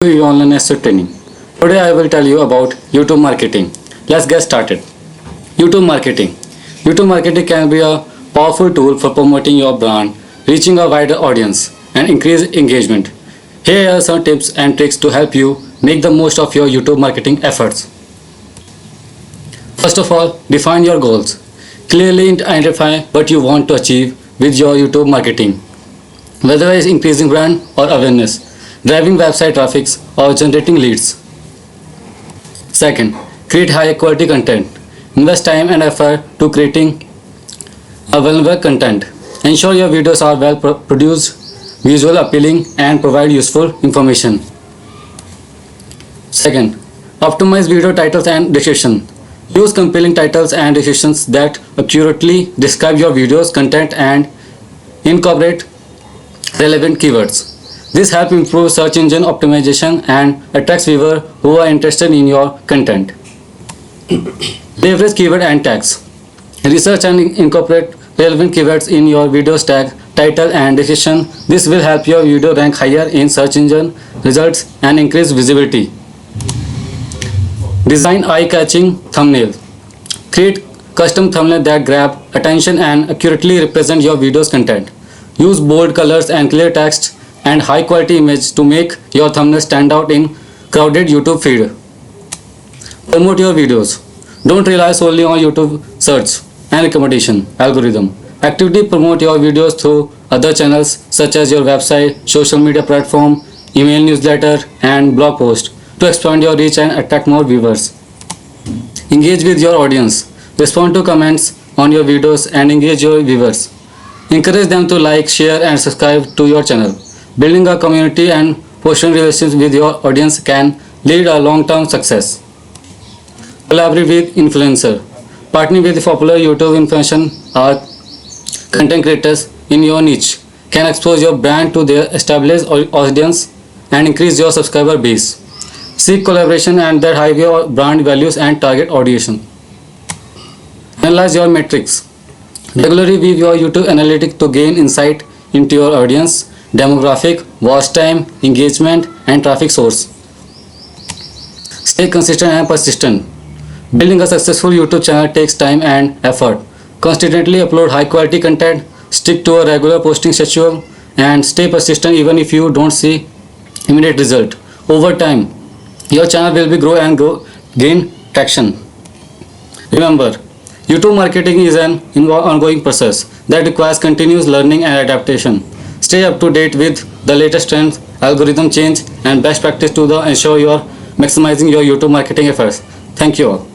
Online Asset Training. Today I will tell you about YouTube marketing. Let's get started. YouTube marketing. YouTube marketing can be a powerful tool for promoting your brand, reaching a wider audience, and increase engagement. Here are some tips and tricks to help you make the most of your YouTube marketing efforts. First of all, define your goals. Clearly identify what you want to achieve with your YouTube marketing, whether it's increasing brand or awareness, driving website traffic, or generating leads. Second, create high quality content. Invest time and effort to creating a valuable content. Ensure your videos are well produced, visual appealing, and provide useful information. Second, optimize video titles and description. Use compelling titles and descriptions that accurately describe your video's content and incorporate relevant keywords. This helps improve search engine optimization and attracts viewers who are interested in your content. Leverage keyword and tags. Research and incorporate relevant keywords in your video's tag, title, and description. This will help your video rank higher in search engine results and increase visibility. Design eye-catching thumbnail. Create custom thumbnail that grab attention and accurately represent your video's content. Use bold colors and clear text and high quality image to make your thumbnail stand out in crowded YouTube feed. Promote your videos. Don't rely solely on YouTube search and recommendation algorithm. Actively promote your videos through other channels such as your website, social media platform, email newsletter, and blog post to expand your reach and attract more viewers. Engage with your audience. Respond to comments on your videos and engage your viewers. Encourage them to like, share, and subscribe to your channel. Building a community and fostering relationships with your audience can lead a long-term success. Collaborate with influencer. Partnering with popular YouTube influencers or content creators in your niche can expose your brand to their established audience and increase your subscriber base. Seek collaboration and that high your brand values and target audience. Analyze your metrics. Regularly review your YouTube analytics to gain insight into your audience, demographic, watch time, engagement, and traffic source. Stay consistent and persistent. Building a successful YouTube channel takes time and effort. Constantly upload high quality content, stick to a regular posting schedule, and stay persistent even if you don't see immediate result. Over time, your channel will grow and gain traction. Remember, YouTube marketing is an ongoing process that requires continuous learning and adaptation. Stay up to date with the latest trends, algorithm change, and best practice to ensure you are maximizing your YouTube marketing efforts. Thank you all.